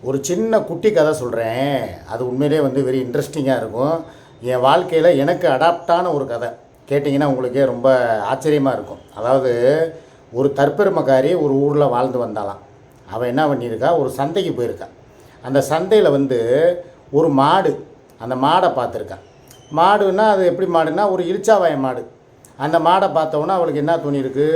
ஒரு சின்ன குட்டி கதை சொல்கிறேன். அது உண்மையிலே வெரி இன்ட்ரெஸ்டிங்காக இருக்கும். என் வாழ்க்கையில் எனக்கு அடாப்டான ஒரு கதை. கேட்டிங்கன்னா உங்களுக்கே ரொம்ப ஆச்சரியமாக இருக்கும். அதாவது ஒரு தற்பெருமைக்காரி ஒரு ஊரில் வாழ்ந்து வந்தாலாம். அவள் என்ன பண்ணியிருக்கா, ஒரு சந்தைக்கு போயிருக்கா. அந்த சந்தையில் ஒரு மாடு, அந்த மாடை பார்த்துருக்கா. மாடுன்னா அது எப்படி மாடுன்னா ஒரு இளிச்சாவாய மாடு. அந்த மாடை பார்த்தோன்னா அவளுக்கு என்ன தோணியிருக்கு,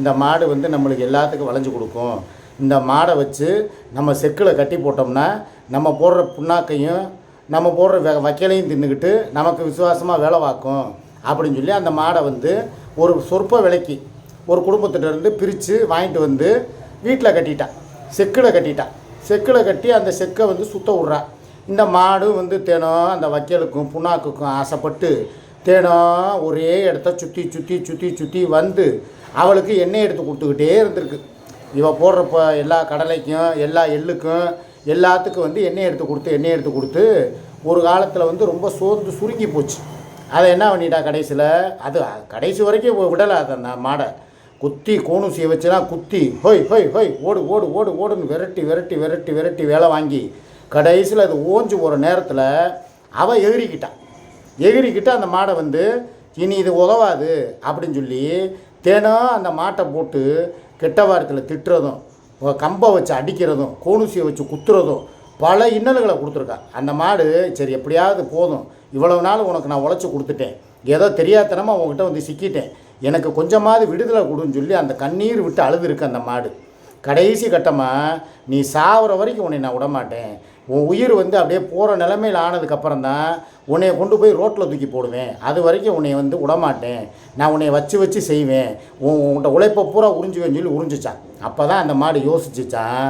இந்த மாடு நம்மளுக்கு எல்லாத்துக்கும் வளைஞ்சு கொடுக்கும். இந்த மாடை வச்சு நம்ம செக்கில் கட்டி போட்டோம்னா நம்ம போடுற புண்ணாக்கையும் நம்ம போடுற வைக்கலையும் தின்னுக்கிட்டு நமக்கு விசுவாசமாக வேலை பார்க்கும் அப்படின்னு சொல்லி அந்த மாடை ஒரு சொற்ப விலைக்கு ஒரு குடும்பத்திட்டருந்து பிரித்து வாங்கிட்டு வீட்டில் கட்டிட்டான். செக்கில் கட்டிட்டான். செக்கில் கட்டி அந்த செக்கை சுத்த விட்றா. இந்த மாடு தினம் அந்த வைக்கலுக்கும் புண்ணாக்குக்கும் ஆசைப்பட்டு தினம் ஒரே இடத்த சுற்றி சுற்றி சுற்றி சுற்றி அவளுக்கு எண்ணெய் எடுத்து கொடுத்துக்கிட்டே இருந்திருக்கு. இவள் போடுறப்ப எல்லா கடலைக்கும் எல்லா எள்ளுக்கும் எல்லாத்துக்கும் எண்ணெய் எடுத்து கொடுத்து ஒரு காலத்தில் ரொம்ப சோர்ந்து சுருங்கி போச்சு. அதை என்ன பண்ணிட்டா கடைசியில், அது கடைசி வரைக்கும் விடலை. அதை அந்த மாடை குத்தி கோணுசியை வச்சுனா குத்தி ஹொய் ஹொய் ஹொய் ஓடு ஓடு ஓடு ஓடுன்னு விரட்டி விரட்டி விரட்டி விரட்டி வேலை வாங்கி கடைசியில் அது ஓஞ்சு போகிற நேரத்தில் அவள் எகிரிக்கிட்ட அந்த மாடை இனி இது உதவாது அப்படின்னு சொல்லி தினம் அந்த மாட்டை போட்டு கெட்ட வாரத்தில் திட்டுறதும், கம்பை வச்சு அடிக்கிறதும், கோணுசியை வச்சு குத்துறதும் பல இன்னல்களை கொடுத்துருக்கா. அந்த மாடு சரி எப்படியாவது போதும், இவ்வளவு நாள் உனக்கு நான் உழைச்சி கொடுத்துட்டேன், ஏதோ தெரியாதனமாக உங்ககிட்ட சிக்கிட்டேன், எனக்கு கொஞ்சமாவது விடுதலை கொடுன்னு சொல்லி அந்த கண்ணீர் விட்டு அழுதுருக்கு அந்த மாடு. கடைசி கட்டமாக நீ சாகிற வரைக்கும் உன்னை நான் விடமாட்டேன், உன் உயிர் அப்படியே போகிற நிலைமையில் ஆனதுக்கப்புறம் தான் உன்னைய கொண்டு போய் ரோட்டில் தூக்கி போடுவேன், அது வரைக்கும் உன்னை விடமாட்டேன், நான் உன்னை வச்சு செய்வேன், உன்கிட்ட உழைப்பை பூரா உறிஞ்சுவேன்னு சொல்லி உறிஞ்சிச்சான். அப்போ தான் அந்த மாடு யோசிச்சிச்சான்,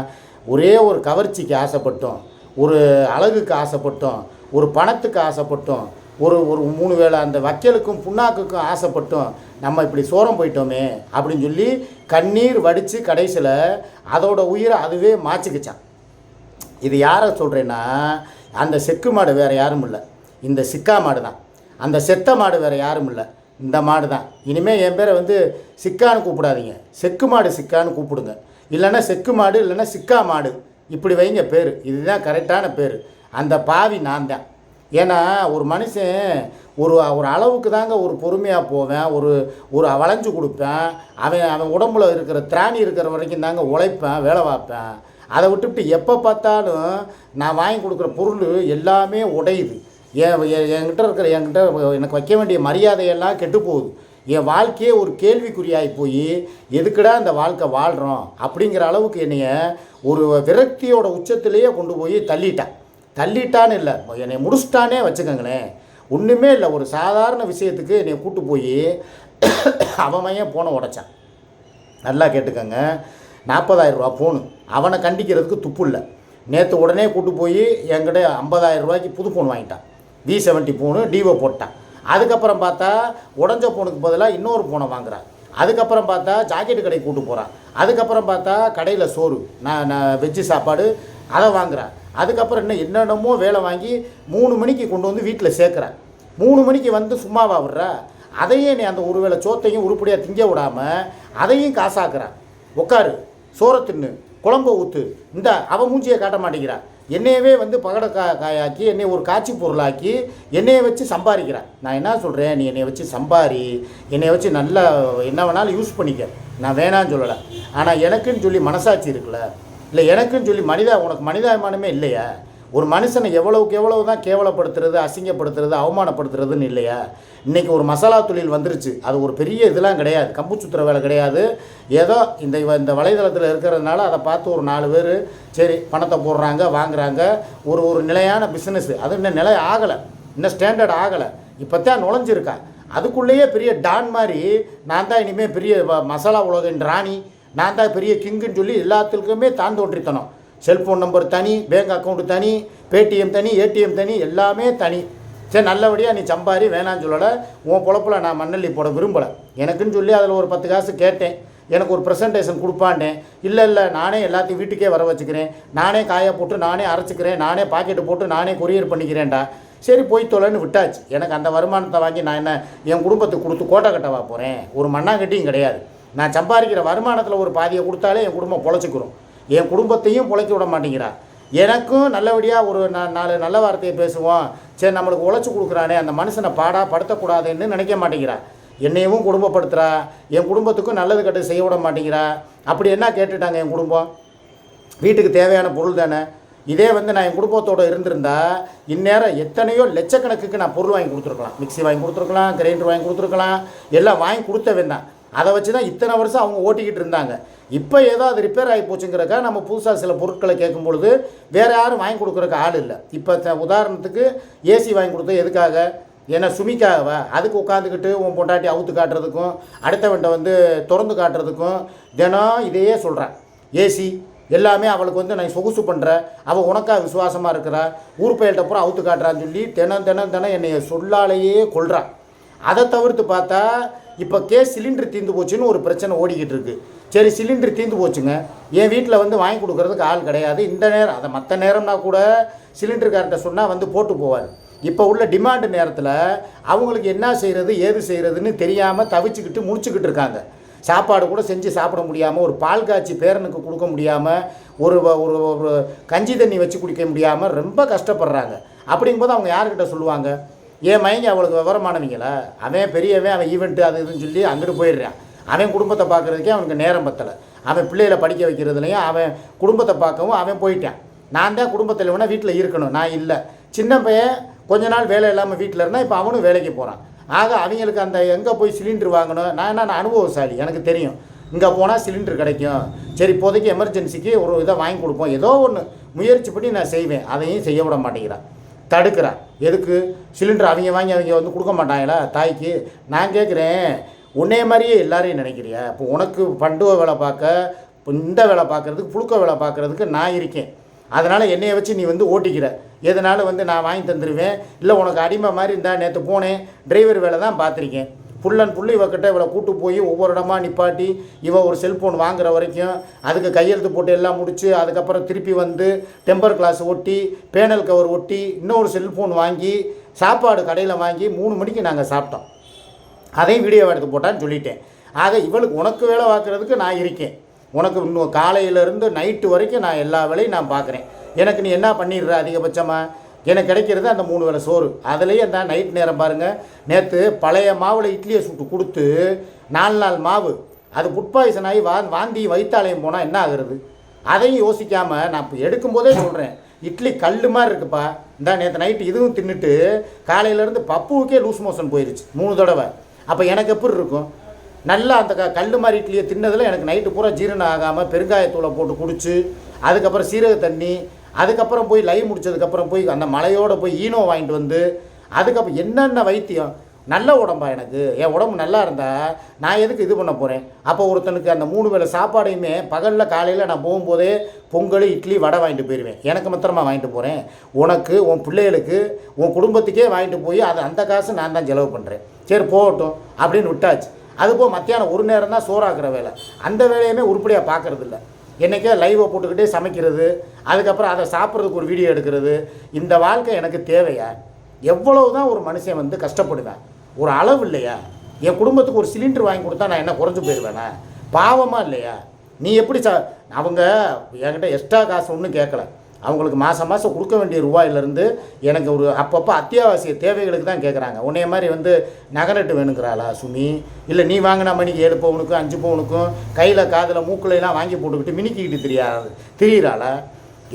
ஒரே ஒரு கவர்ச்சிக்கு ஆசைப்பட்டோம், ஒரு அழகுக்கு ஆசைப்பட்டோம், ஒரு பணத்துக்கு ஆசைப்பட்டோம், ஒரு 3 வேளை அந்த வைக்கலுக்கும் புண்ணாக்குக்கும் ஆசைப்பட்டோம், நம்ம இப்படி சோரம் போயிட்டோமே அப்படின்னு சொல்லி கண்ணீர் வடித்து கடைசியில் அதோட உயிரை அதுவே மாச்சிக்கிச்சான். இது யாரை சொல்கிறேன்னா, அந்த செக்கு மாடு வேறு யாரும் இல்லை, இந்த சிக்கா மாடு தான். அந்த செத்த மாடு வேறு யாரும் இல்லை, இந்த மாடு தான். இனிமேல் என் பேரை சிக்கான்னு கூப்பிடாதீங்க, செக்கு மாடு சிக்கான்னு கூப்பிடுங்க. இல்லைன்னா செக்கு மாடு, இல்லைன்னா சிக்கா மாடு, இப்படி வைங்க பேர். இதுதான் கரெக்டான பேர். அந்த பாவி நான் தான். ஏன்னா ஒரு மனுஷன் ஒரு அளவுக்கு தாங்க ஒரு பொறுமையாக போவேன், ஒரு வளைஞ்சு கொடுப்பேன். அவன் உடம்புல இருக்கிற திராணி இருக்கிற வரைக்கும் தாங்க உழைப்பேன், வேலை பார்ப்பேன். அதை விட்டுவிட்டு எப்போ பார்த்தாலும் நான் வாங்கி கொடுக்குற பொருள் எல்லாமே உடையுது. என்கிட்ட எனக்கு வைக்க வேண்டிய மரியாதையெல்லாம் கெட்டு போகுது. என் வாழ்க்கையே ஒரு கேள்விக்குறியாகி போய் எதுக்குடா இந்த வாழ்க்கை வாழ்கிறோம் அப்படிங்கிற அளவுக்கு என்னைய ஒரு விரக்தியோட உச்சத்திலேயே கொண்டு போய் தள்ளிட்டான்னு இல்லை, என்னை முடிச்சிட்டானே வச்சுக்கோங்களேன். ஒன்றுமே இல்லை, ஒரு சாதாரண விஷயத்துக்கு என்னை கூட்டு போய் அவன் போனை உடைச்சான். நல்லா கேட்டுக்கோங்க, 40,000 ரூபா ஃபோனு. அவனை கண்டிக்கிறதுக்கு துப்பு இல்லை. நேற்று உடனே கூட்டு போய் என்கிட்ட 50,000 ரூபாய்க்கு புது ஃபோன் வாங்கிட்டான், V70 ஃபோனு, டிவோ போட்டான். அதுக்கப்புறம் பார்த்தா உடஞ்ச ஃபோனுக்கு பதிலாக இன்னொரு ஃபோனை வாங்குறான். அதுக்கப்புறம் பார்த்தா ஜாக்கெட்டு கடைக்கு கூட்டு போகிறான். அதுக்கப்புறம் பார்த்தா கடையில் சோறு, நான் வெஜ்ஜு சாப்பாடு அதை வாங்குறான். அதுக்கப்புறம் என்னென்னமோ வேலை வாங்கி 3 மணிக்கு கொண்டு வீட்டில் சேர்க்குறேன். 3 மணிக்கு சும்மாவா விட்றா, அதையே நீ அந்த ஒரு வேளை சோத்தையும் உருப்படியாக திங்க விடாமல் அதையும் காசாக்குறான். உட்காரு, சோறை தின்னு, குழம்பை ஊற்று, இந்த அவன் மூஞ்சியை காட்ட மாட்டேங்கிறான். என்னையவே பகடை காயாக்கி என்னை ஒரு காட்சி பொருளாக்கி என்னையை வச்சு சம்பாதிக்கிறான். நான் என்ன சொல்கிறேன், நீ என்னை வச்சு சம்பாரி, என்னை வச்சு நல்லா என்ன வேணாலும் யூஸ் பண்ணிக்க, நான் வேணான்னு சொல்லலை. ஆனால் எனக்குன்னு சொல்லி மனசாட்சி இருக்குல்ல, இல்லை எனக்குன்னு சொல்லி உனக்கு மனிதாபிமானமே இல்லையா? ஒரு மனுஷனை எவ்வளவுக்கு எவ்வளவு தான் கேவலப்படுத்துறது, அசிங்கப்படுத்துறது, அவமானப்படுத்துறதுன்னு இல்லையா? இன்றைக்கி ஒரு மசாலா தொழில் வந்துருச்சு, அது ஒரு பெரிய இதெல்லாம் கிடையாது, கம்பு சுற்றுற வேலை கிடையாது. ஏதோ இந்த வலைதளத்தில் இருக்கிறதுனால அதை பார்த்து ஒரு 4 பேர் சரி பணத்தை போடுறாங்க, வாங்குகிறாங்க. ஒரு நிலையான பிஸ்னஸ், அது இன்னும் நிலை ஆகலை, இன்னும் ஸ்டாண்டர்ட் ஆகலை, இப்போ தான் நுழைஞ்சிருக்கா. அதுக்குள்ளேயே பெரிய டான் மாதிரி நான் தான் இனிமேல் பெரிய மசாலா உலகின் ராணி, நான் தான் பெரிய கிங்குன்னு சொல்லி எல்லாத்துக்குமே தோன்றித்தனம். செல்ஃபோன் நம்பர் தனி, பேங்க் அக்கௌண்ட்டு தனி, பேடிஎம் தனி, ஏடிஎம் தனி, எல்லாமே தனி. சரி நல்லபடியாக நீ சம்பாரி, வேணான்னு சொல்லலை. உன் பொழப்பில் நான் மண்ணள்ளி போட விரும்பலை. எனக்குன்னு சொல்லி அதில் ஒரு 10 காசு கேட்டேன், எனக்கு ஒரு ப்ரெசன்டேஷன் கொடுப்பாண்டேன். இல்லை நானே எல்லாத்தையும் வீட்டுக்கே வர வச்சுக்கிறேன், நானே காய போட்டு நானே அரைச்சிக்கிறேன், நானே பாக்கெட்டு போட்டு நானே கொரியர் பண்ணிக்கிறேன்டா. சரி போய் தொலைன்னு விட்டாச்சு. எனக்கு அந்த வருமானத்தை வாங்கி நான் என்ன என் குடும்பத்துக்கு கொடுத்து கோட்டை கட்டவா போகிறேன்? ஒரு மண்ணாங்கட்டியும் கிடையாது. நான் சம்பாதிக்கிற வருமானத்தில் ஒரு பாதியை கொடுத்தாலே என் குடும்பம் பொழைச்சிக்கிறோம். என் குடும்பத்தையும் பொழைக்க விட மாட்டேங்கிறா. எனக்கும் நல்லபடியாக ஒரு நாலு நல்ல வார்த்தையை பேசுவோம், சரி நம்மளுக்கு உழைச்சி கொடுக்குறானே அந்த மனுஷனை பாடா படுத்தக்கூடாதுன்னு நினைக்க மாட்டேங்கிறா. என்னையவும் குடும்பப்படுத்துகிறா, என் குடும்பத்துக்கும் நல்லது கட்டு செய்ய விட மாட்டேங்கிறா. அப்படி என்ன கேட்டுட்டாங்க என் குடும்பம்? வீட்டுக்கு தேவையான பொருள் தானே. இதே வந்து நான் என் குடும்பத்தோடு இருந்திருந்தா இந்நேரம் எத்தனையோ லட்சக்கணக்குக்கு நான் பொருள் வாங்கி கொடுத்துருக்கலாம். மிக்சி வாங்கி கொடுத்துருக்கலாம், கிரைண்டர் வாங்கி கொடுத்துருக்கலாம், எல்லாம் வாங்கி கொடுத்தவன் தான். அதை வச்சு தான் இத்தனை வருஷம் அவங்க ஓட்டிக்கிட்டு இருந்தாங்க. இப்போ ஏதோ அது ரிப்பேர் ஆகி போச்சுங்கிறக்கா நம்ம புதுசாக சில பொருட்களை கேட்கும் பொழுது வேறு யாரும் வாங்கி கொடுக்குறக்கு ஆள் இல்லை. இப்போ உதாரணத்துக்கு ஏசி வாங்கி கொடுத்தது எதுக்காக? ஏன்னா சுமிக்காகவா? அதுக்கு உட்காந்துக்கிட்டு உன் பொண்டாட்டி அவுத்து காட்டுறதுக்கும் அடுத்தவன்ட்ட வந்து திறந்து காட்டுறதுக்கும் தினம் இதையே சொல்கிறேன். ஏசி எல்லாமே அவளுக்கு வந்து நான் சொகுசு பண்ணுறேன், அவள் உனக்காக விசுவாசமாக இருக்கிறா, ஊர் பயில்கிட்ட பூரா அவுத்து காட்டுறான்னு சொல்லி தினம் என்னை சொல்லாலேயே கொள்கிறான். அதை தவிர்த்து பார்த்தா இப்போ கேஸ் சிலிண்டர் தீர்ந்து போச்சுன்னு ஒரு பிரச்சனை ஓடிக்கிட்டு இருக்குது. சரி சிலிண்டர் தீர்ந்து போச்சுங்க, என் வீட்டில் வந்து வாங்கி கொடுக்குறதுக்கு ஆள் கிடையாது. இந்த நேரம் அதை மற்ற நேரம்னா கூட சிலிண்டர்கார்ட்ட சொன்னால் வந்து போட்டு போவார். இப்போ உள்ள டிமாண்டு நேரத்தில் அவங்களுக்கு என்ன செய்கிறது ஏது செய்கிறதுன்னு தெரியாமல் தவிச்சுக்கிட்டு முடிச்சுக்கிட்டு இருக்காங்க. சாப்பாடு கூட செஞ்சு சாப்பிட முடியாமல், ஒரு பால் காய்ச்சி பேரனுக்கு கொடுக்க முடியாமல், ஒரு ஒரு கஞ்சி தண்ணி வச்சு குடிக்க முடியாமல் ரொம்ப கஷ்டப்படுறாங்க. அப்படிங்கும்போது அவங்க யார்கிட்ட சொல்லுவாங்க? என் மைங்க அவளுக்கு விவரமானவங்களா? அவன் பெரியவன், அவன் ஈவெண்ட்டு அது இதுன்னு சொல்லி அங்கிட்டு போயிடுறான். அவன் குடும்பத்தை பார்க்குறதுக்கே அவனுக்கு நேரம் பத்தலை. அவன் பிள்ளைகளை படிக்க வைக்கிறதுலையும் அவன் குடும்பத்தை பார்க்கவும் அவன் போயிட்டான். நான் தான் குடும்பத்தில் வேணால் வீட்டில் இருக்கணும், நான் இல்லை. சின்ன பையன் கொஞ்ச நாள் வேலை இல்லாமல் வீட்டில் இருந்தால் இப்போ அவனும் வேலைக்கு போகிறான். ஆக அவங்களுக்கு அந்த எங்கே போய் சிலிண்டர் வாங்கணும், நான் அனுபவசாலி, எனக்கு தெரியும். இங்கே போனால் சிலிண்டர் கிடைக்கும், சரி இப்போதைக்கு எமர்ஜென்சிக்கு ஒரு இதை வாங்கி கொடுப்போம், ஏதோ ஒன்று முயற்சி பண்ணி நான் செய்வேன். அதையும் செய்ய விட மாட்டேங்கிறான், தடுக்கிறான். எதுக்கு? சிலிண்டர் அவங்க வாங்கி அவங்க வந்து கொடுக்க மாட்டாங்களா தாய்க்கு? நான் கேட்குறேன், உன்னே மாதிரியே எல்லாரையும் நினைக்கிறியா? இப்போ உனக்கு பண்டுவ வேலை பார்க்க, இப்போ இந்த வேலை பார்க்குறதுக்கு, புழுக்க வேலை பார்க்குறதுக்கு நான் இருக்கேன். அதனால் என்னையை வச்சு நீ வந்து ஓட்டிக்கிற, எதனாலும் வந்து நான் வாங்கி தந்துடுவேன். இல்லை உனக்கு அடிமை மாதிரி இருந்தால் நேற்று போனேன், டிரைவர் வேலை தான் பார்த்துருக்கேன். புள்ளி இவக்கிட்ட இவளை கூட்டு போய் ஒவ்வொரு இடமா நிப்பாட்டி இவன் ஒரு செல்ஃபோன் வாங்குற வரைக்கும் அதுக்கு கையெழுத்து போட்டு எல்லாம் முடித்து அதுக்கப்புறம் திருப்பி வந்து டெம்பர் கிளாஸ் ஒட்டி பேனல் கவர் ஒட்டி இன்னொரு செல்ஃபோன் வாங்கி சாப்பாடு கடையில் வாங்கி 3 மணிக்கு நாங்கள் சாப்பிட்டோம். அதையும் வீடியோ எடுத்து போட்டான்னு சொல்லிட்டேன். ஆக இவளுக்கு உனக்கு வேலை பார்க்குறதுக்கு நான் இருக்கேன். உனக்கு இன்னும் காலையிலேருந்து நைட்டு வரைக்கும் நான் எல்லா வேலையும் நான் பார்க்குறேன். எனக்கு நீ என்ன பண்ணிடுற? அதிகபட்சமாக எனக்கு கிடைக்கிறது அந்த 3 வேளை சோறு. அதுலேயே அந்த நைட் நேரம் பாருங்கள், நேற்று பழைய மாவில் இட்லியை சுட்டு கொடுத்து 4 நாள் மாவு அது ஃபுட் பாய்சன் ஆகி வாந்தி வைத்தாலயம் போனால் என்ன ஆகுறது? அதையும் யோசிக்காமல் நான் இப்போ எடுக்கும்போதே சொல்கிறேன், இட்லி கல் மாதிரி இருக்குப்பா. இந்த நேற்று நைட்டு இதுவும் தின்னுட்டு காலையிலேருந்து பப்புவுக்கே லூஸ் மோஷன் போயிடுச்சு 3 தடவை. அப்போ எனக்கு எப்படி இருக்கும்? நல்லா அந்த கல் மாதிரி இட்லியை தின்னதில் எனக்கு நைட்டு பூரா ஜீரணம் ஆகாமல் பெருங்காயத்தூளை போட்டு குடிச்சு அதுக்கப்புறம் சீரக தண்ணி, அதுக்கப்புறம் போய் லைவ் முடித்ததுக்கப்புறம் போய் அந்த மலையோடு போய் ஈனோ வாங்கிட்டு வந்து அதுக்கப்புறம் என்னென்ன வைத்தியம். நல்ல உடம்பா எனக்கு? என் உடம்பு நல்லா இருந்தால் நான் எதுக்கு இது பண்ண போகிறேன்? அப்போ ஒருத்தனுக்கு அந்த 3 வேளை சாப்பாடையுமே பகலில் காலையில் நான் போகும்போதே பொங்கல் இட்லி வடை வாங்கிட்டு போயிடுவேன். எனக்கு மாத்திரமா வாங்கிட்டு போகிறேன்? உனக்கு, உன் பிள்ளைகளுக்கு, உன் குடும்பத்துக்கே வாங்கிட்டு போய் அது அந்த காசு நான் தான் செலவு பண்ணுறேன். சரி போகட்டும் அப்படின்னு விட்டாச்சு. அதுபோல் மத்தியானம் ஒரு நேரம் தான் சோறாக்குற வேலை, அந்த வேலையுமே உருப்படியாக பார்க்குறதில்ல. என்றைக்கே லைவை போட்டுக்கிட்டே சமைக்கிறது, அதுக்கப்புறம் அதை சாப்பிட்றதுக்கு ஒரு வீடியோ எடுக்கிறது. இந்த வாழ்க்கை எனக்கு தேவையா? எவ்வளவு தான் ஒரு மனுஷன் வந்து கஷ்டப்படுவேன், ஒரு அளவு இல்லையா? என் குடும்பத்துக்கு ஒரு சிலிண்டர் வாங்கி கொடுத்தா நான் என்ன குறைஞ்சி போயிடுவேனா? பாவமாக இல்லையா? நீ எப்படி அவங்க என்கிட்ட எக்ஸ்ட்ரா காசு ஒன்றும் கேட்கல. அவங்களுக்கு மாதம் கொடுக்க வேண்டிய ரூபாயிலேருந்து எனக்கு ஒரு அப்பப்போ அத்தியாவசிய தேவைகளுக்கு தான் கேட்குறாங்க. உன்னைய மாதிரி வந்து நகநட்டு வேணுங்கிறாளா சுமி? இல்லை நீ வாங்கின மணிக்கு 7 பவுனுக்கும் 5 பவுனுக்கும் கையில் காதில் மூக்குலையெல்லாம் வாங்கி போட்டுக்கிட்டு மினிக்கிட்டு திரியிறாளா?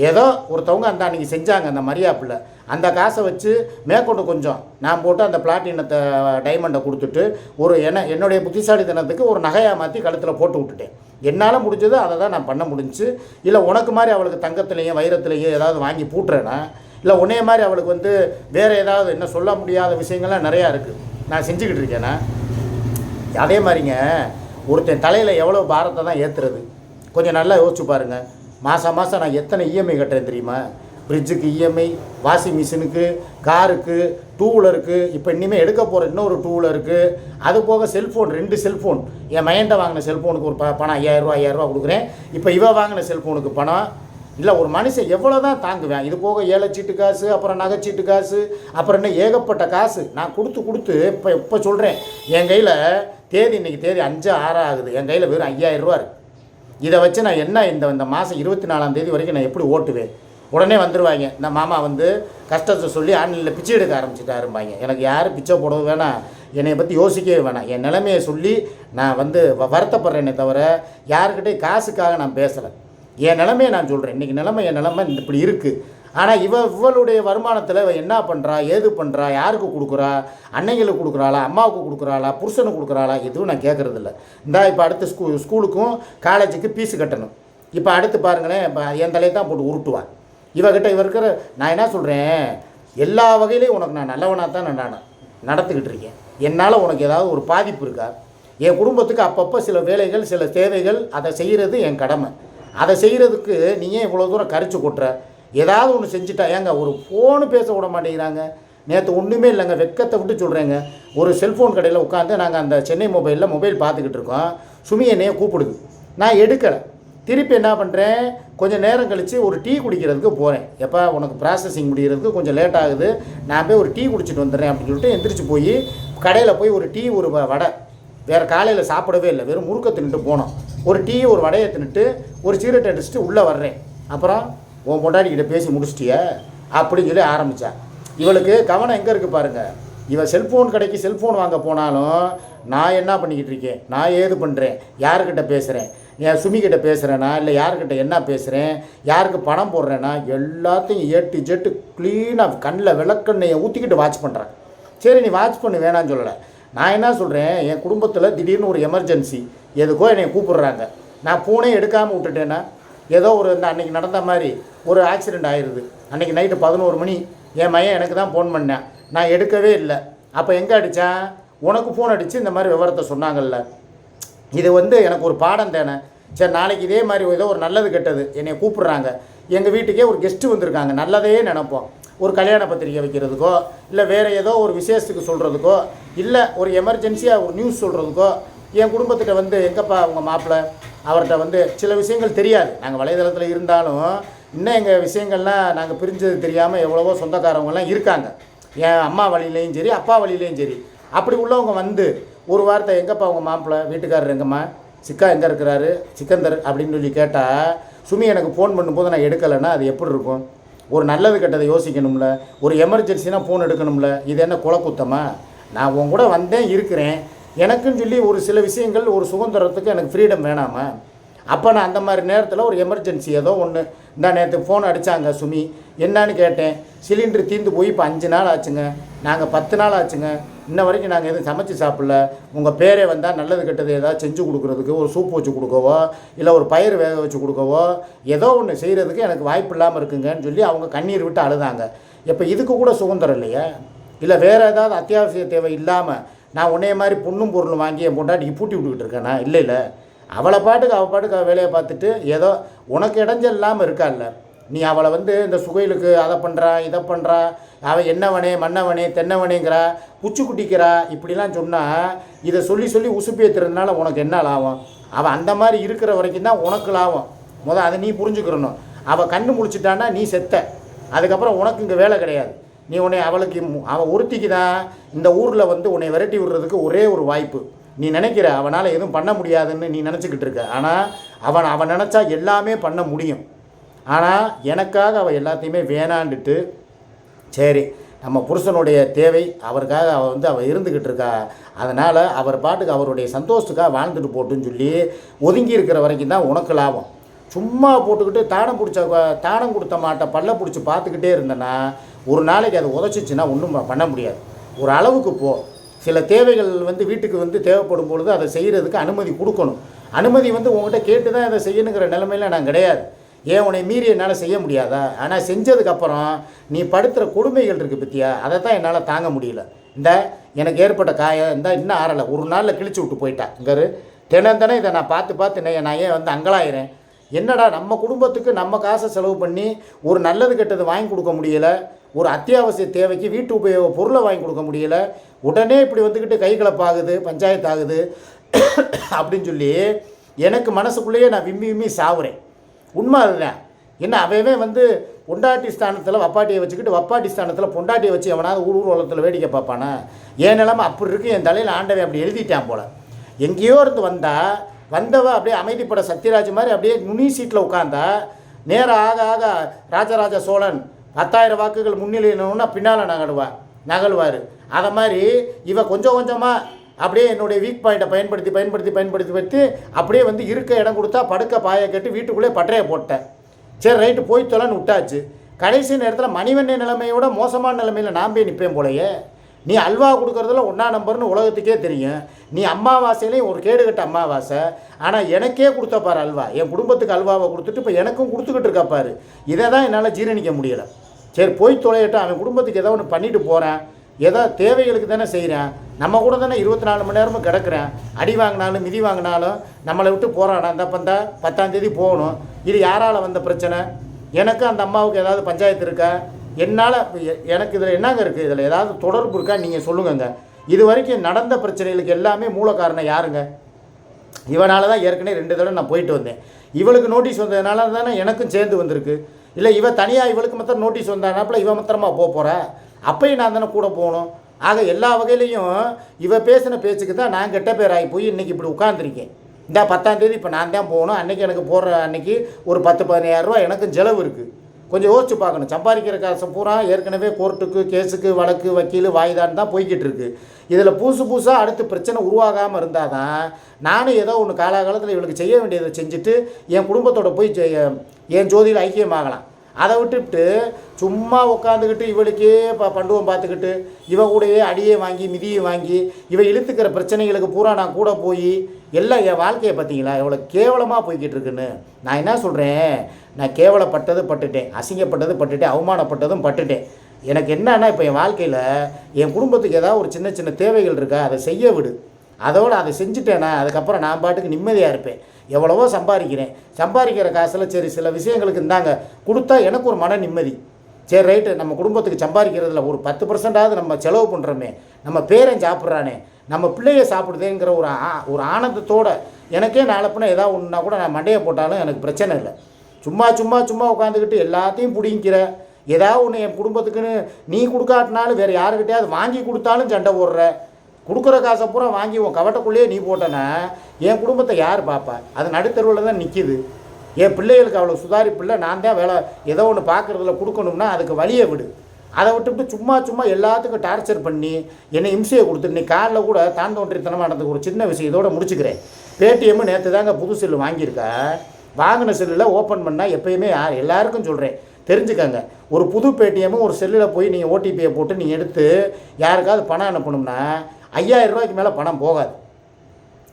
ஏதோ ஒருத்தவங்க அந்த அன்றைக்கி செஞ்சாங்க அந்த மரியாப்பில், அந்த காசை வச்சு மேற்கொண்டு கொஞ்சம் நான் போட்டு அந்த பிளாட்டினத்தை டைமண்டை கொடுத்துட்டு ஒரு என்னுடைய புத்திசாலித்தனத்துக்கு ஒரு நகையாக மாற்றி கழுத்தில் போட்டு விட்டுட்டேன். என்னால் முடிஞ்சது அதை தான் நான் பண்ண முடிஞ்சு. இல்லை உனக்கு மாதிரி அவளுக்கு தங்கத்துலேயும் வைரத்துலேயும் ஏதாவது வாங்கி பூட்டுறேன்னா, இல்லை உன்னைய மாதிரி அவளுக்கு வந்து வேறு ஏதாவது என்ன சொல்ல முடியாத விஷயங்கள்லாம் நிறையா இருக்குது நான் செஞ்சுக்கிட்டு இருக்கேன்னா. அதே மாதிரிங்க ஒருத்தன் தலையில் எவ்வளோ பாரத்தை தான் ஏற்றுறது? கொஞ்சம் நல்லா யோசிச்சு பாருங்கள். மாதம் நான் எத்தனை இஎம்ஐ கட்டுறேன் தெரியுமா? ஃப்ரிட்ஜுக்கு இஎம்ஐ, வாஷிங் மிஷினுக்கு, காருக்கு, 2 வீலருக்கு, இப்போ இனிமேல் எடுக்க போகிற இன்னொரு 2 வீலருக்கு, அது போக செல்ஃபோன் 2 செல்ஃபோன். என் மையன்ட்ட வாங்கின செல்ஃபோனுக்கு ஒரு பணம் 5000 கொடுக்குறேன். இப்போ இவ வாங்கின செல்ஃபோனுக்கு பணம். இல்லை ஒரு மனுஷன் எவ்வளோ தான் தாங்குவேன்? இது போக ஏலச்சீட்டு காசு, அப்புறம் நகைச்சீட்டு காசு, அப்புறம் என்ன ஏகப்பட்ட காசு நான் கொடுத்து இப்போ சொல்கிறேன். என் கையில் இன்றைக்கி தேதி 5/6 ஆகுது, என் கையில் வெறும் 5000 ரூபா இருக்குது. இதை வச்சு நான் என்ன இந்த மாதம் 24ஆம் தேதி வரைக்கும் நான் எப்படி ஓட்டுவேன்? உடனே வந்துடுவாங்க. இந்த மாமா வந்து கஷ்டத்தை சொல்லி ஆன்லைனில் பிச்சை எடுக்க ஆரம்பிச்சிட்டாரும்பாங்க. எனக்கு யாரும் பிச்சை போடவும் வேணாம், என்னை பற்றி யோசிக்கவே வேணாம். என் நிலைமையை சொல்லி நான் வந்து வருத்தப்படுறேனே தவிர யாருக்கிட்டே காசுக்காக நான் பேசலை. என் நிலைமையை நான் சொல்கிறேன். இன்றைக்கி என் நிலைமை இப்படி இருக்குது. ஆனால் இவளுடைய வருமானத்தில் என்ன பண்ணுறா, ஏது பண்ணுறா, யாருக்கு கொடுக்குறா, அன்னைங்களுக்கு கொடுக்குறாளா, அம்மாவுக்கு கொடுக்குறாளா, புருஷனுக்கு கொடுக்குறாளா, எதுவும் நான் கேட்குறதில்ல. இந்தா இப்போ அடுத்து ஸ்கூலுக்கும் காலேஜுக்கு ஃபீஸு கட்டணும். இப்போ அடுத்து பாருங்களேன், இப்போ என் தலையை தான் போட்டு உருட்டுவான் இவகிட்ட. இருக்கிற நான் என்ன சொல்கிறேன், எல்லா வகையிலையும் உனக்கு நான் நல்லவனாக தான் நான் நடத்துக்கிட்டு இருக்கேன். என்னால் உனக்கு ஏதாவது ஒரு பாதிப்பு இருக்கா? என் குடும்பத்துக்கு அப்பப்போ சில வேலைகள், சில தேவைகள், அதை செய்கிறது என் கடமை. அதை செய்கிறதுக்கு நீ ஏன் இவ்வளோ தூரம் கரிச்சு கொட்டுற? ஏதாவது ஒன்று செஞ்சுட்டா ஏங்க ஒரு ஃபோனு பேச விட மாட்டேங்கிறாங்க. நேற்று ஒன்றுமே இல்லைங்க, வெக்கத்தை விட்டு சொல்கிறேங்க. ஒரு செல்ஃபோன் கடையில் உட்காந்து நாங்கள் அந்த சென்னை மொபைல் பார்த்துக்கிட்டு இருக்கோம். சுமி என்னையே கூப்பிடுது, நான் எடுக்கலை. திருப்பி என்ன பண்ணுறேன், கொஞ்சம் நேரம் கழித்து ஒரு டீ குடிக்கிறதுக்கு போகிறேன். எப்போ உனக்கு ப்ராசஸிங் முடிகிறதுக்கு கொஞ்சம் லேட் ஆகுது, நான் போய் ஒரு டீ குடிச்சிட்டு வந்துடுறேன் அப்படின்னு சொல்லிட்டு எந்திரிச்சு போய் கடையில் போய் ஒரு டீ, ஒரு வடை, வேறு காலையில் சாப்பிடவே இல்லை, வெறும் முறுக்க தின்னுட்டு போனோம். ஒரு டீ, ஒரு வடையை தின்னுட்டு ஒரு சிகரெட் அடிச்சுட்டு உள்ளே வர்றேன். அப்புறம் உன் பொண்டாட்டிக்கிட்ட பேசி முடிச்சிட்டிய அப்படின்னு சொல்லி ஆரம்பித்தா. இவளுக்கு கவனம் எங்கே இருக்குது பாருங்கள். இவள் செல்ஃபோன் கடைக்கு செல்ஃபோன் வாங்க போனாலும் நான் என்ன பண்ணிக்கிட்டு இருக்கேன், நான் ஏது பண்ணுறேன், யாருக்கிட்ட பேசுகிறேன், என் சுமிக்கிட்ட பேசுகிறேன்னா இல்லை யாருக்கிட்ட என்ன பேசுகிறேன், யாருக்கு பணம் போடுறேன்னா எல்லாத்தையும் ஏட்டு ஜெட்டு க்ளீனாக கண்ணில் விளக்கெண்ணையை ஊற்றிக்கிட்டு வாட்ச் பண்ணுறேன். சரி நீ வாட்ச் பண்ணு, வேணான்னு சொல்லலை. நான் என்ன சொல்கிறேன், என் குடும்பத்தில் திடீர்னு ஒரு எமர்ஜென்சி, எதுக்கோ என்னை கூப்பிட்றாங்க. நான் ஃபோனே எடுக்காமல் விட்டுட்டேன்னா ஏதோ ஒரு இந்த அன்றைக்கி நடந்த மாதிரி ஒரு ஆக்சிடெண்ட் ஆயிடுது. அன்றைக்கி நைட்டு 11 மணி என் மையன் எனக்கு தான் ஃபோன் பண்ணேன், நான் எடுக்கவே இல்லை. அப்போ எங்கே அடித்தேன், உனக்கு ஃபோன் அடித்து இந்த மாதிரி விவரத்தை சொன்னாங்கல்ல. இது வந்து எனக்கு ஒரு பாடம் தானே. சரி நாளைக்கு இதே மாதிரி ஏதோ ஒரு நல்லது கெட்டது என்னை கூப்பிட்றாங்க, எங்கள் வீட்டுக்கே ஒரு கெஸ்ட்டு வந்திருக்காங்க, நல்லதே நினைப்போம். ஒரு கல்யாண பத்திரிக்கை வைக்கிறதுக்கோ, இல்லை வேறு ஏதோ ஒரு விசேஷத்துக்கு சொல்கிறதுக்கோ, இல்லை ஒரு எமர்ஜென்சியாக ஒரு நியூஸ் சொல்கிறதுக்கோ, என் குடும்பத்திட்ட வந்து எங்கப்பா அவங்க மாப்பிள்ளை, அவர்கிட்ட வந்து சில விஷயங்கள் தெரியாது. நாங்கள் வலைதளத்தில் இருந்தாலும் இன்னும் எங்கள் விஷயங்கள்லாம் நாங்கள் பிரிஞ்சது தெரியாமல் எவ்வளவோ சொந்தக்காரவங்கலாம் இருக்காங்க. என் அம்மா வழியிலையும் சரி, அப்பா வழியிலையும் சரி. அப்படி உள்ளவங்க வந்து ஒரு வார்த்தை, எங்கப்பா அவங்க மாப்பிள்ளை, வீட்டுக்காரர் எங்கம்மா, சிக்கா எங்கே இருக்கிறாரு, சிக்கந்தர் அப்படின்னு சொல்லி கேட்டால், சுமி எனக்கு ஃபோன் பண்ணும்போது நான் எடுக்கலைன்னா அது எப்படி இருக்கும்? ஒரு நல்லது கெட்டதை யோசிக்கணும்ல, ஒரு எமர்ஜென்சினா ஃபோன் எடுக்கணும்ல. இது என்ன குலக்குத்தமா? நான் உன் கூட வந்தேன் இருக்கிறேன், எனக்குன்னு சொல்லி ஒரு சில விஷயங்கள், ஒரு சுதந்திரத்துக்கு எனக்கு ஃப்ரீடம் வேணாமா? அப்போ நான் அந்த மாதிரி நேரத்தில் ஒரு எமர்ஜென்சி ஏதோ ஒன்று, இந்த நேற்று ஃபோன் அடித்தாங்க சுமி, என்னான்னு கேட்டேன். சிலிண்டர் தீர்ந்து போய் இப்போ 5 நாள் ஆச்சுங்க, நாங்கள் 10 நாள் ஆச்சுங்க, இன்ன வரைக்கும் நாங்கள் எதுவும் சமைச்சு சாப்பிடல. உங்கள் பேரே வந்தால் நல்லது கெட்டது ஏதாவது செஞ்சு கொடுக்குறதுக்கு, ஒரு சூப் வச்சு கொடுக்கவோ, இல்லை ஒரு பயிர் வேக வச்சு கொடுக்கவோ, ஏதோ ஒன்று செய்கிறதுக்கு எனக்கு வாய்ப்பு இல்லாமல் இருக்குங்கன்னு சொல்லி அவங்க கண்ணீர் விட்டு அழுதாங்க. இப்போ இதுக்கு கூட சுதந்திரம் இல்லையா? இல்லை வேறு ஏதாவது அத்தியாவசிய தேவை இல்லாமல் நான் உன்னைய மாதிரி பொண்ணும் பொருளும் வாங்கி என் பொண்டாட்டிக்கு பூட்டி விட்டுக்கிட்டு இருக்கேனா? இல்லை இல்லை, அவள் பாட்டுக்கு வேலையை பார்த்துட்டு ஏதோ உனக்கு இடைஞ்சல் இல்லாமல் இருக்கால்ல. நீ அவளை வந்து இந்த சுகையிலுக்கு அதை பண்ணுறா, இதை பண்ணுறா, அவள் என்னவனே மன்னவனே தென்னவனேங்கிறா, பூச்சி குட்டிக்கிறா, இப்படிலாம் சொன்னால் இதை சொல்லி சொல்லி உசுப்பேற்றுறதுனால உனக்கு என்ன லாபம்? அவள் அந்த மாதிரி இருக்கிற வரைக்கும் தான் உனக்கு லாபம். அதை நீ புரிஞ்சுக்கிறணும். அவள் கண்ணு முழிச்சிட்டான்னா நீ செத்த, அதுக்கப்புறம் உனக்கு இங்கே வேலை கிடையாது. நீ உன்னை அவள் ஒருத்திக்கு தான் இந்த ஊரில் வந்து உன்னை விரட்டி விடுறதுக்கு ஒரே ஒரு வாய்ப்பு. நீ நினைக்கிற அவனால் எதுவும் பண்ண முடியாதுன்னு நீ நினச்சிக்கிட்டு இருக்க. ஆனால் அவன் நினச்சா எல்லாமே பண்ண முடியும். ஆனால் எனக்காக அவள் எல்லாத்தையுமே வேணான்ட்டு, சரி நம்ம புருஷனுடைய தேவை அவருக்காக அவள் இருந்துக்கிட்டு இருக்கா, அதனால் அவர் பாட்டுக்கு அவருடைய சந்தோஷத்துக்காக வாழ்ந்துட்டு போட்டுன்னு சொல்லி ஒதுங்கி இருக்கிற வரைக்கும் தான் உனக்கு லாபம். சும்மா போட்டுக்கிட்டு தானம் கொடுத்த மாட்டை பல்ல பிடிச்சி பார்த்துக்கிட்டே இருந்தேன்னா ஒரு நாளைக்கு அது உதச்சிச்சின்னா ஒன்றும் பண்ண முடியாது. ஒரு அளவுக்கு போ. சில தேவைகள் வந்து வீட்டுக்கு வந்து தேவைப்படும் பொழுது அதை செய்கிறதுக்கு அனுமதி கொடுக்கணும். அனுமதி வந்து உங்கள்கிட்ட கேட்டு தான் அதை செய்யணுங்கிற நிலைமையில் நான் கிடையாது. ஏன் உன்னை மீறி என்னால் செய்ய முடியாதா? ஆனால் செஞ்சதுக்கப்புறம் நீ படுத்துகிற கொடுமைகள் இருக்குது பற்றியா, அதை தான் என்னால் தாங்க முடியல. இந்த எனக்கு ஏற்பட்ட காயம் இன்னும் ஆறலை, ஒரு நாளில் கிழிச்சு விட்டு போயிட்டா. இங்கே தினம் இதை நான் பார்த்து நான் ஏன் வந்து அங்கலாயிறேன். என்னடா நம்ம குடும்பத்துக்கு நம்ம காசை செலவு பண்ணி ஒரு நல்லது கெட்டது வாங்கி கொடுக்க முடியலை, ஒரு அத்தியாவசிய தேவைக்கு வீட்டு உபயோக பொருளை வாங்கி கொடுக்க முடியலை, உடனே இப்படி வந்துக்கிட்டு கை கலப்பாகுது, பஞ்சாயத்து ஆகுது அப்படின்னு சொல்லி எனக்கு மனசுக்குள்ளேயே நான் விம்மி சாவுறேன். உண்மை அதுதான். என்ன அவன் வந்து பொண்டாட்டி ஸ்தானத்தில் வப்பாட்டியை வச்சுக்கிட்டு வப்பாட்டி ஸ்தானத்தில் பொண்டாட்டியை வச்சு எவனாவது ஊர்வலத்தில் வேடிக்கை பார்ப்பானா? என் நிலைமை அப்படி இருக்குது. என் தலையில் ஆண்டவன் அப்படி எழுதிட்டான் போல். எங்கேயோ இருந்து வந்தவ அப்படியே அமைதிப்பட சத்யராஜ் மாதிரி அப்படியே நுனி சீட்டில் உட்காந்தா, நேரம் ஆக ஆக ராஜராஜ சோழன் 10,000 வாக்குகள் முன்னிலைன்னா பின்னால் நகழ்வார். அதை மாதிரி இவ கொஞ்சம் கொஞ்சமாக அப்படியே என்னுடைய வீக் பாயிண்ட்டை பயன்படுத்தி அப்படியே வந்து இருக்க இடம் கொடுத்தா படுக்க பாயை கட்டி வீட்டுக்குள்ளே பட்டறையை போட்டேன். சரி ரைட்டு போய் தொலைன்னு விட்டாச்சு. கடைசி நேரத்தில் மணிவண்ணை நிலைமையோட மோசமான நிலைமையில் நான் போய் நிற்பேன் போலையே. நீ அல்வா கொடுக்குறதுல 1 நம்பர்னு உலகத்துக்கே தெரியும். நீ அம்மாவாசையிலையும் ஒரு கேடுகட்ட அம்மாவாசை. ஆனால் எனக்கே கொடுத்தப்பாரு அல்வா, என் குடும்பத்துக்கு அல்வாவை கொடுத்துட்டு இப்போ எனக்கும் கொடுத்துக்கிட்டு இருக்காப்பாரு. இதை தான் என்னால் ஜீரணிக்க முடியலை. சரி போய் தொலையட்டும், அவன் குடும்பத்துக்கு ஏதோ ஒன்று பண்ணிட்டு போகிறேன், ஏதோ தேவைகளுக்கு தானே செய்கிறேன். நம்ம கூட தானே 24 மணி நேரமும் கிடக்கிறேன். அடி வாங்கினாலும் மிதி வாங்கினாலும் நம்மளை விட்டு போகிறானா. இந்த 10ஆம் தேதி போகணும். இது யாரால் வந்த பிரச்சனை? எனக்கு அந்த அம்மாவுக்கு ஏதாவது பஞ்சாயத்து இருக்கா? என்னால் எனக்கு இதில் என்னங்க இருக்குது? இதில் ஏதாவது தொடர்பு இருக்கா? நீங்கள் சொல்லுங்கங்க. இது வரைக்கும் நடந்த பிரச்சனைகளுக்கு எல்லாமே மூல காரணம் யாருங்க? இவனால தான் ஏற்கனவே 2 தடவை நான் போயிட்டு வந்தேன். இவளுக்கு நோட்டீஸ் வந்ததுனால தானே எனக்கும் சேர்ந்து வந்திருக்கு. இல்லை இவ தனியாக இவளுக்கு மாத்திரம் நோட்டீஸ் வந்தானாப்பில் இவன் மாத்திரமா போகிறா. அப்பையும் நான் தானே கூட போகணும். ஆக எல்லா வகையிலையும் இவ பேசின பேச்சுக்கு தான் நான் கெட்ட பேர் ஆகி போய் இன்றைக்கி இப்படி உட்காந்துருக்கேன். இந்த 10ஆம் தேதி இப்போ நான் தான் போகணும். அன்றைக்கி எனக்கு போடுற அன்றைக்கி ஒரு 10-15,000 ரூபா எனக்கும் செலவு இருக்குது. கொஞ்சம் யோசிச்சு பார்க்கணும். சம்பாதிக்கிற காசை பூரா ஏற்கனவே கோர்ட்டுக்கு கேஸுக்கு வழக்கு வக்கீல் வாய்தான்னு தான் போய்கிட்டு இருக்குது. இதில் புதுசாக அடுத்து பிரச்சனை உருவாகாமல் இருந்தால் தான் நானும் ஏதோ ஒன்று காலாகாலத்தில் இவளுக்கு செய்ய வேண்டியதை செஞ்சுட்டு என் குடும்பத்தோட போய் என் ஜோதியில் ஐக்கியமாகலாம். அதை விட்டுவிட்டு சும்மா உட்காந்துக்கிட்டு இவளுக்கே பண்டுவம் பார்த்துக்கிட்டு இவ கூடயே அடியே வாங்கி மிதியை வாங்கி இவ இழுத்துக்கிற பிரச்சனைகளுக்கு பூரா நான் கூட போய் எல்லாம் என் வாழ்க்கையை பார்த்தீங்களா எவ்வளோ கேவலமாக போய்கிட்டு இருக்குன்னு. நான் என்ன சொல்கிறேன், நான் கேவலப்பட்டது பட்டுட்டேன், அசிங்கப்பட்டது பட்டுட்டேன், அவமானப்பட்டதும் பட்டுட்டேன். எனக்கு என்னன்னா இப்போ என் வாழ்க்கையில் என் குடும்பத்துக்கு ஏதாவது ஒரு சின்ன சின்ன தேவைகள் இருக்கா, அதை செய்ய விடு. அதோடு அதை செஞ்சுட்டேன்னா அதுக்கப்புறம் நான் பாட்டுக்கு நிம்மதியாக இருப்பேன். எவ்வளவோ சம்பாதிக்கிற காசில் சரி சில விஷயங்களுக்கு இருந்தாங்க கொடுத்தா எனக்கு ஒரு மன நிம்மதி. சரி ரைட்டு, நம்ம குடும்பத்துக்கு சம்பாதிக்கிறதுல ஒரு 10% நம்ம செலவு பண்ணுறோமே, நம்ம பேரன் சாப்பிட்றானே, நம்ம பிள்ளைய சாப்பிடுதேங்கிற ஒரு ஆனந்தத்தோடு எனக்கே நாளப்பின ஏதாவது ஒன்றுனா கூட நான் மண்டையை போட்டாலும் எனக்கு பிரச்சனை இல்லை. சும்மா உட்காந்துக்கிட்டு எல்லாத்தையும் பிடிங்கிற ஏதாவது ஒன்று என் குடும்பத்துக்குன்னு நீ கொடுக்காட்டினாலும் வேறு யாருக்கிட்டையாவது வாங்கி கொடுத்தாலும் சண்டை போடுற. கொடுக்குற காசை பூரா வாங்கி உன் கவட்டக்குள்ளேயே நீ போட்டேன்னா என் குடும்பத்தை யார் பார்ப்பா? அது நடுத்தருவில் தான் நிற்கிது. என் பிள்ளைகளுக்கு அவ்வளோ சுதாரிப்பில்லை. நான் தான் வேலை ஏதோ ஒன்று பார்க்குறதுல கொடுக்கணும்னா அதுக்கு வழியை விடு. அதை விட்டுவிட்டு சும்மா எல்லாத்துக்கும் டார்ச்சர் பண்ணி என்னை இம்சையை கொடுத்துட்டு நீ காலில் கூட தான் தோன்றித்தனமாக நடந்து ஒரு சின்ன விஷயம் இதோட முடிச்சுக்கிறேன். பேடிஎம் நேற்று தாங்க புது செல்லு வாங்கியிருக்கா. வாங்கின செல்லில் ஓப்பன் பண்ணால் எப்போயுமே எல்லாருக்கும் சொல்கிறேன் தெரிஞ்சுக்கங்க. ஒரு புது பேடிஎம்மும் ஒரு செல்லில் போய் நீங்கள் ஓடிபியை போட்டு நீங்கள் எடுத்து யாருக்காவது பணம் அனுப்பணும்னா 5,000 ரூபாய்க்கு மேலே பணம் போகாது.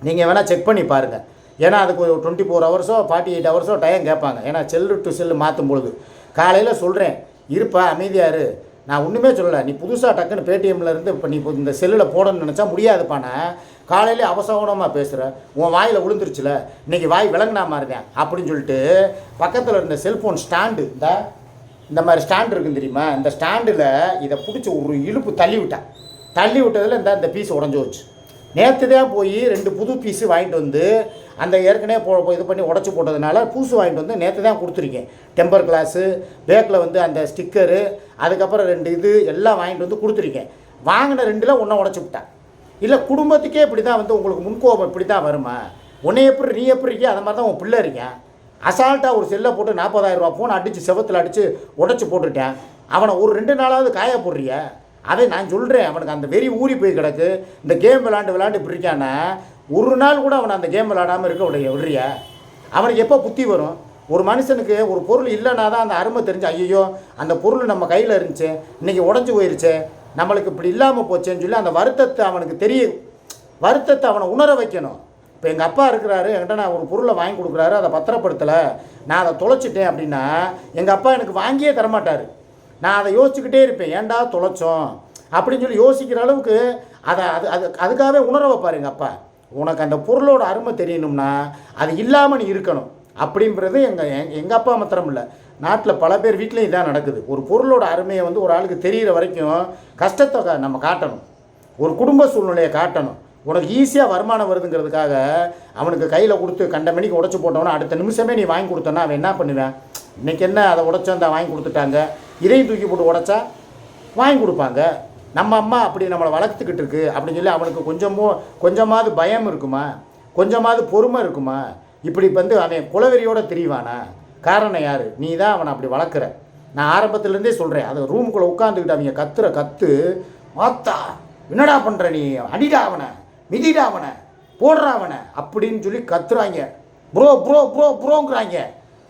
நீங்கள் வேணால் செக் பண்ணி பாருங்கள். ஏன்னா அதுக்கு ஒரு 24 ஹவர்ஸோ 48 ஹவர்ஸோ டைம் கேட்பாங்க. ஏன்னா செல்லு டு செல்லு மாற்றும் பொழுது காலையில் சொல்கிறேன் இருப்பா அமைதியாரு, நான் ஒன்றுமே சொல்லலை. நீ புதுசாக டக்குன்னு பேடிஎம்லேருந்து இப்போ நீ இந்த செல்லில் போடணும்னு நினச்சா முடியாதுப்பாண்ணா. காலையிலே அவசரமாக பேசுகிற உன் வாயில் விழுந்துருச்சுல, இன்றைக்கி வாய் விளங்கினாமா இருக்கேன் அப்படின்னு சொல்லிட்டு பக்கத்தில் இருந்த செல்ஃபோன் ஸ்டாண்டு இந்த மாதிரி ஸ்டாண்டு இருக்குன்னு தெரியுமா, இந்த ஸ்டாண்டில் இதை பிடிச்சி ஒரு இழுப்பு தள்ளி விட்டதில் இந்த பீஸ் உடஞ்சி வச்சு. நேற்று தான் போய் 2 புது பீஸு வாங்கிட்டு வந்து அந்த ஏற்கனவே இது பண்ணி உடச்சி போட்டதுனால புதுசு வாங்கிட்டு வந்து நேற்று தான் கொடுத்துருக்கேன். டெம்பர் கிளாஸு, பேக்கில் வந்து அந்த ஸ்டிக்கரு, அதுக்கப்புறம் 2 இது எல்லாம் வாங்கிட்டு வந்து கொடுத்துருக்கேன். வாங்கின 2ல் ஒன்றை உடச்சி விட்டேன். இல்லை குடும்பத்துக்கே இப்படி தான் வந்து உங்களுக்கு முன்கோபம் இப்படி தான் வருமா? உன்னை எப்படி நீ எப்படி இருக்கியா அது மாதிரி தான் உன் பிள்ளை இருக்கேன். அசால்ட்டாக ஒரு செல்லை போட்டு 40,000 ரூபா ஃபோன் அடித்து செவத்தில் அடித்து உடச்சி போட்டுட்டேன். அவனை ஒரு 2 நாளாவது காய போடுறிய? அதை நான் சொல்கிறேன். அவனுக்கு அந்த வெறி ஊறி போய் கிடக்கு. இந்த கேம் விளாண்டு இப்படி இருக்கானா ஒரு நாள் கூட அவனை அந்த கேம் விளாடாமல் இருக்க விடுறியா? அவனுக்கு எப்போ புத்தி வரும்? ஒரு மனுஷனுக்கு ஒரு பொருள் இல்லைனா தான் அந்த அருமை தெரிஞ்சு ஐயோ அந்த பொருள் நம்ம கையில் இருந்துச்சு இன்றைக்கி உடஞ்சி போயிருச்சு நம்மளுக்கு இப்படி இல்லாமல் போச்சேன்னு சொல்லி அந்த வருத்தத்தை அவனுக்கு தெரியும். வருத்தத்தை அவனை உணர வைக்கணும். இப்போ எங்கள் அப்பா இருக்கிறாரு, என்கிட்ட நான் ஒரு பொருளை வாங்கி கொடுக்குறாரு, அதை பத்திரப்படுத்தலை, நான் அதை தொலைச்சிட்டேன் அப்படின்னா எங்கள் அப்பா எனக்கு வாங்கியே தரமாட்டார். நான் அதை யோசிச்சுக்கிட்டே இருப்பேன், ஏன்டா தொலைச்சோம் அப்படின்னு சொல்லி யோசிக்கிற அளவுக்கு அதை அதுக்காகவே உணர வைப்பார் எங்கள் அப்பா. உனக்கு அந்த பொருளோட அருமை தெரியணும்னா அது இல்லாமல் நீ இருக்கணும் அப்படின்றது எங்கள் அப்பா மாத்திரம் இல்லை, நாட்டில் பல பேர் வீட்லேயும் இதான் நடக்குது. ஒரு பொருளோட அருமையை வந்து ஒரு ஆளுக்கு தெரிகிற வரைக்கும் கஷ்டத்தை நம்ம காட்டணும், ஒரு குடும்ப சூழ்நிலையை காட்டணும். உனக்கு ஈஸியாக வருமானம் வருதுங்கிறதுக்காக அவனுக்கு கையில் கொடுத்து கண்ட மணிக்கு உடச்சி போட்டவனா அடுத்த நிமிஷமே நீ வாங்கி கொடுத்தோன்னா அவன் என்ன பண்ணுவேன்? இன்றைக்கி என்ன அதை உடச்சா அந்த வாங்கி கொடுத்துட்டாங்க, இதையும் தூக்கி போட்டு உடச்சா வாங்கி கொடுப்பாங்க. நம்ம அம்மா அப்படி நம்மளை வளர்த்துக்கிட்டு இருக்கு அப்படின்னு சொல்லி அவனுக்கு கொஞ்சமாவது பயம் இருக்குமா, கொஞ்சமாவது பொறுமை இருக்குமா? இப்படி வந்து அவன் குலவெறியோடு திரிவானா? காரணம் யார்? நீ தான் அவனை அப்படி வளர்க்குற. நான் ஆரம்பத்துலேருந்தே சொல்கிறேன். அது ரூமுக்குள்ளே உட்காந்துக்கிட்டு அவங்க கத்து மாத்தா என்னடா பண்ணுற நீ, அடிடா அவனை, மிதிடா அவனை, போடுறா அவனை அப்படின்னு சொல்லி கத்துறாங்க. ப்ரோ ப்ரோ ப்ரோ ப்ரோங்கிறாங்க.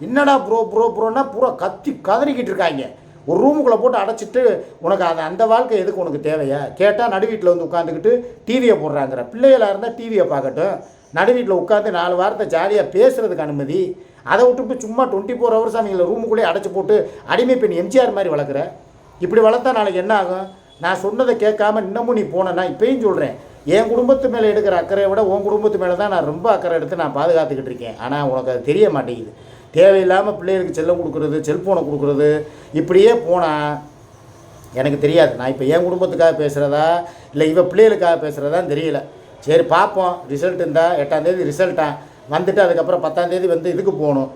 என்னடா ப்ரோ ப்ரோ ப்ரோன்னா பூரா கத்தி கதறிக்கிட்டு இருக்காங்க. ஒரு ரூமுக்குள்ளே போட்டு அடைச்சிட்டு உனக்கு அந்த வாழ்க்கை எதுக்கு உனக்கு தேவையா? கேட்டால் நடு வீட்டில் வந்து உட்காந்துக்கிட்டு டிவியை போடுறாங்கிற. பிள்ளைகளாக இருந்தால் டிவியை பார்க்கட்டும். நடு வீட்டில் உட்காந்து 4 வாரத்தை ஜாலியாக பேசுகிறதுக்கு அனுமதி. அதை விட்டுட்டு சும்மா 24 ஹவர்ஸ் அவங்களை ரூமுக்குள்ளேயே அடைச்சி போட்டு அடிமை பெண் எம்ஜிஆர் மாதிரி வளர்க்குற. இப்படி வளர்த்தா நாளைக்கு என்ன ஆகும்? நான் சொன்னதை கேட்காம இன்னமும் நீ போனேன்னா இப்பயும் சொல்கிறேன், என் குடும்பத்து மேலே எடுக்கிற அக்கறையை விட உன் குடும்பத்து மேலே தான் நான் ரொம்ப அக்கறை எடுத்து நான் பாதுகாத்துக்கிட்டு இருக்கேன். ஆனால் உனக்கு அது தெரிய மாட்டேங்குது. தேவையில்லாமல் பிள்ளைகளுக்கு செல்லம் கொடுக்குறது, செல்ஃபோனை கொடுக்குறது, இப்படியே போனால் எனக்கு தெரியாது. நான் இப்போ என் குடும்பத்துக்காக பேசுகிறதா இல்லை இவன் பிள்ளைகளுக்காக பேசுகிறதான்னு தெரியல. சரி பார்ப்போம். ரிசல்ட் இருந்தால் 8ஆம் தேதி ரிசல்ட்டாக வந்துட்டு அதுக்கப்புறம் 10ஆம் தேதி வந்து இதுக்கு போகணும்,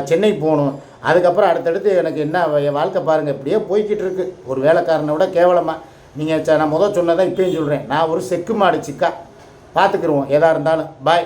சென்னை போகணும். அதுக்கப்புறம் அடுத்தடுத்து எனக்கு என்ன என் வாழ்க்கை பாருங்கள் இப்படியே போய்கிட்டு இருக்குது. ஒரு வேலைக்காரனை விட கேவலமாக. நீங்கள் நான் சொன்னதான் இப்பயும் சொல்கிறேன், நான் ஒரு செக்கு மாடு சிக்கா. பார்த்துக்குருவோம் எதாக இருந்தாலும். பாய்.